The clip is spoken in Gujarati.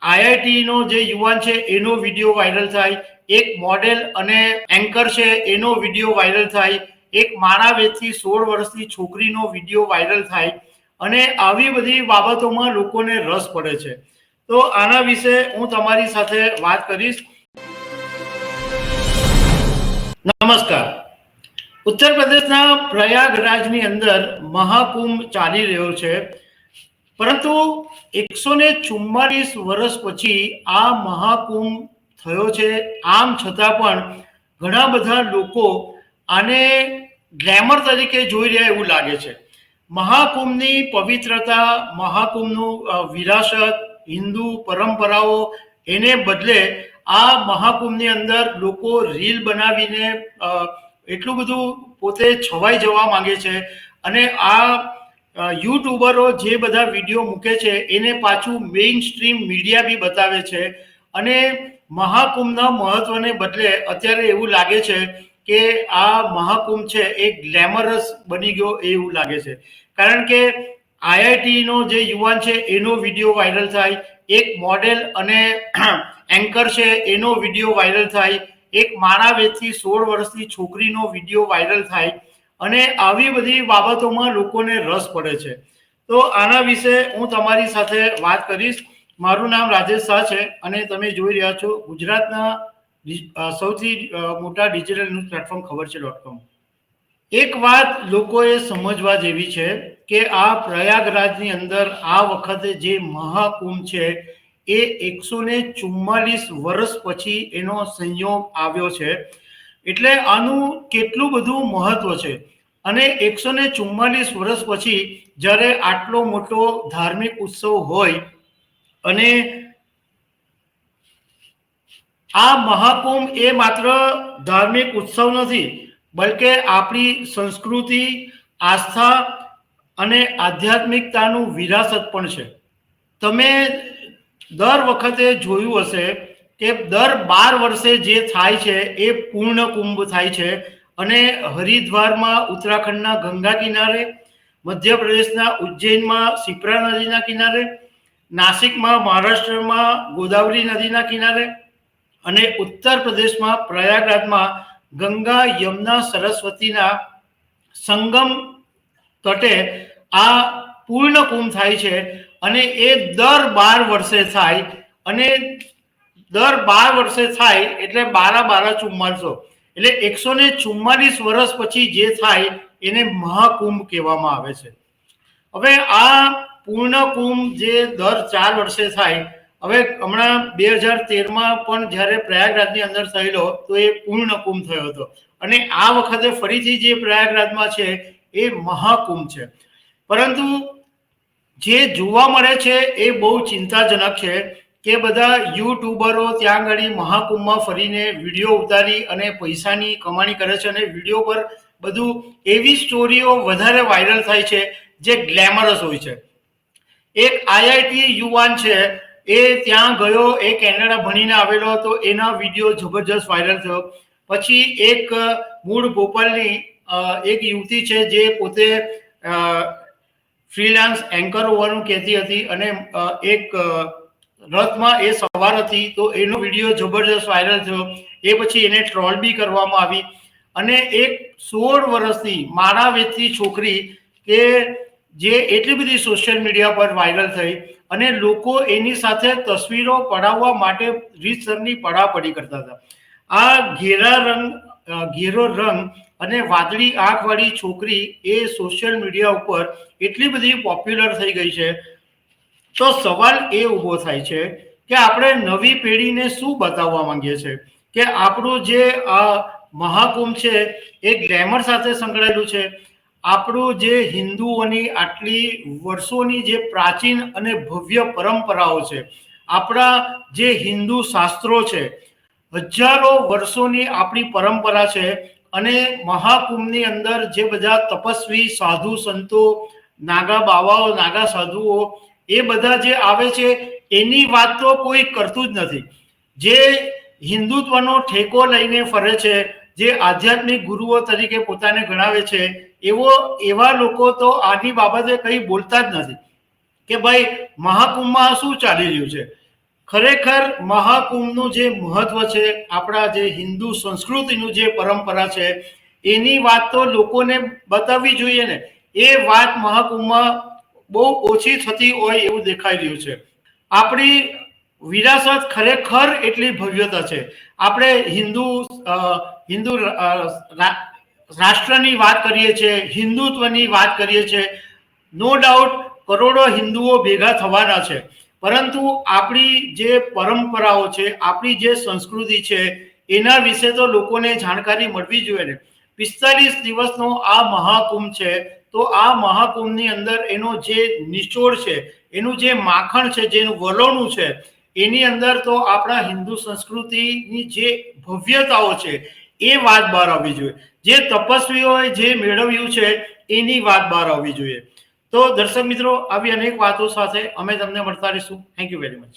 આઈઆઈટી નો જે યુવાન છે એનો વિડીયો વાયરલ થાય, એક મોડેલ અને એન્કર છે એનો વિડીયો વાયરલ થાય, એક માણાવેદથી 16 વર્ષની છોકરીનો વિડીયો વાયરલ થાય અને આવી બધી બાબતોમાં લોકોને રસ પડે છે. તો આના વિશે હું તમારી સાથે વાત કરીશ. નમસ્કાર. ઉત્તર પ્રદેશના પ્રયાગરાજની અંદર મહાકુંભ ચાલી રહ્યો છે, પરંતુ 144 વર્ષ પછી આ મહાકુંભ થયો છે. આમ છતાં પણ ઘણા બધા લોકો આને ગ્લેમર તરીકે જોઈ રહ્યા એવું લાગે છે. મહાકુંભની પવિત્રતા, મહાકુંભનું વિરાસત, હિન્દુ પરંપરાઓ, એને બદલે આ મહાકુંભની અંદર લોકો રીલ બનાવીને એટલું બધું પોતે છવાઈ જવા માંગે છે અને આ યુટ્યુબરો જે બધા વિડીયો મૂકે છે એને પાછું મેઇન સ્ટ્રીમ મીડિયા બી બતાવે છે અને મહાકુંભના મહત્વને બદલે અત્યારે એવું લાગે છે કે આ મહાકુંભ છે એ ગ્લેમરસ બની ગયો એવું લાગે છે. કારણ કે આઈઆઈટી નો જે યુવાન છે એનો વિડીયો વાયરલ થાય, એક મોડેલ અને એન્કર છે એનો વિડીયો વાયરલ થાય, એક માણાવેદથી 16 વર્ષની છોકરીનો વિડીયો વાયરલ થાય અને આવી બધી બાબતોમાં લોકોને રસ પડે છે. તો આના વિશે હું તમારી સાથે વાત કરીશ. મારું નામ રાજેશ શાહ છે અને તમે જોઈ રહ્યા છો ગુજરાતના સૌથી મોટા ડિજિટલ ન્યૂઝ પ્લેટફોર્મ ખબર છે .com. એક વાત લોકોએ સમજવા જેવી છે કે આ પ્રયાગરાજની અંદર આ વખતે જે મહાકુંભ છે એ 144 વર્ષ પછી એનો સંયોગ આવ્યો છે. એટલે આનું કેટલું બધું મહત્વ છે અને 144 વર્ષ પછી જ્યારે આટલો મોટો ધાર્મિક ઉત્સવ હોય અને આ મહાકુંભ એ માત્ર ધાર્મિક ઉત્સવ નથી, બલકે આપણી સંસ્કૃતિ, આસ્થા અને આધ્યાત્મિકતાનું વિરાસત પણ છે. તમે દર વખતે જોયું હશે કે દર 12 વર્ષે જે થાય છે એ પૂર્ણ કુંભ થાય છે અને હરિદ્વારમાં ઉત્તરાખંડના ગંગા કિનારે, મધ્યપ્રદેશના ઉજ્જૈનમાં શિપ્રા નદીના કિનારે, નાસિકમાં મહારાષ્ટ્રમાં ગોદાવરી નદીના કિનારે અને ઉત્તર પ્રદેશમાં પ્રયાગરાજમાં ગંગા યમુના સરસ્વતીના સંગમ તટે આ પૂર્ણ કુંભ થાય છે અને એ દર 12 વર્ષે થાય અને દર 12 વર્ષે થાય એટલે 12 × 12 = 44. એટલે 144 વર્ષ પછી જે થાય એને મહાકુંભ કહેવામાં આવે છે. હવે આ પૂર્ણ કુંભ જે દર 4 વર્ષે થાય, હવે હમણાં 2013માં પણ જ્યારે પ્રયાગરાજની અંદર થયેલો તો એ પૂર્ણ કુંભ થયો હતો અને આ વખતે ફરીથી જે પ્રયાગરાજમાં છે એ મહાકુંભ છે. પરંતુ જે જોવા મળે છે એ બહુ ચિંતાજનક છે કે બધા યુટ્યુબરો ત્યાં આગળ મહાકુંભમાં ફરીને વિડીયો ઉતારી અને પૈસાની કમાણી કરે છે અને વિડીયો પર બધું એવી સ્ટોરીઓ વધારે વાયરલ થાય છે જે ગ્લેમરસ હોય છે. એક આઈઆઈટી યુવાન છે એ ત્યાં ગયો, એ કેનેડા ભણીને આવેલો હતો, એના વિડીયો જબરજસ્ત વાયરલ થયો. પછી એક મૂળ ભોપાલની એક યુવતી છે જે પોતે ફ્રીલાન્સ એન્કર હોવાનું કહેતી હતી અને એક રથમાં એ સવાર હતી તો એનો વિડીયો જબરજસ્ત વાયરલ થયો. એ પછી એને ટ્રોલ બી કરવામાં આવી અને એક 16 વર્ષની માણાવેદથી છોકરી કે જે એટલી બધી સોશિયલ મીડિયા પર વાયરલ થઈ અને લોકો એની સાથે તસવીરો પડાવવા માટે રીતસરની પડાપડી કરતા હતા. આ ઘેરો રંગ અને વાદળી આંખવાળી છોકરી એ સોશિયલ મીડિયા ઉપર એટલી બધી પોપ્યુલર થઈ ગઈ છે. તો સવાલ એ ઊભો થાય છે કે આપણે નવી પેઢીને શું બતાવવા માંગીએ છીએ કે આપણું જે આ મહાકુંભ છે એ ગ્લેમર સાથે સંકળાયેલું છે. આપણું જે હિન્દુઓની આટલી વર્ષોની જે પ્રાચીન અને ભવ્ય પરંપરાઓ છે, આપણા જે હિન્દુ શાસ્ત્રો છે, હજારો વર્ષોની આપણી પરંપરા છે અને મહાકુંભની અંદર જે બધા તપસ્વી સાધુ સંતો, નાગા બાવાઓ, નાગા સાધુઓ એ બધા જે આવે છે એની વાત તો કોઈ કરતું જ નથી. જે હિન્દુત્વનો ઠેકો લઈને ફરે છે, જે આધ્યાત્મિક ગુરુઓ તરીકે પોતાને ગણાવે છે, એવા લોકો તો આની બાબતે કંઈ બોલતા જ નથી કે ભાઈ મહાકુંભમાં શું ચાલી રહ્યું છે. ખરેખર મહાકુંભનું જે મહત્વ છે, આપણા જે હિન્દુ સંસ્કૃતિનું જે પરંપરા છે, એની વાત તો લોકોને બતાવવી જોઈએ ને. એ વાત મહાકુંભમાં બહુ ઓછી થતી હોય એવું દેખાઈ રહ્યું છે. આપણી વિરાસત ખરેખર એટલી ભવ્યતા છે. આપણે હિન્દુ રાષ્ટ્રની વાત કરીએ છીએ, હિન્દુત્વની વાત કરીએ છીએ. નો ડાઉટ કરોડો હિન્દુઓ ભેગા થવાના છે, પરંતુ આપણી જે પરંપરાઓ છે, આપણી જે સંસ્કૃતિ છે, એના વિશે તો લોકોને જાણકારી મળવી જોઈએ ને. 45 દિવસનો આ મહાકુંભ છે, તો આ મહાકુંભની અંદર એનો જે નિચોડ છે, એનું જે માખણ છે, જેનું વલોણું છે, એની અંદર તો આપણા હિન્દુ સંસ્કૃતિની જે ભવ્યતાઓ છે એ વાત બહાર આવવી જોઈએ. જે તપસ્વીઓએ જે મેળવ્યું છે એની વાત બહાર આવવી જોઈએ. તો દર્શક મિત્રો, આવી અનેક વાતો સાથે અમે તમને મળતા રહીશું. Thank you very much.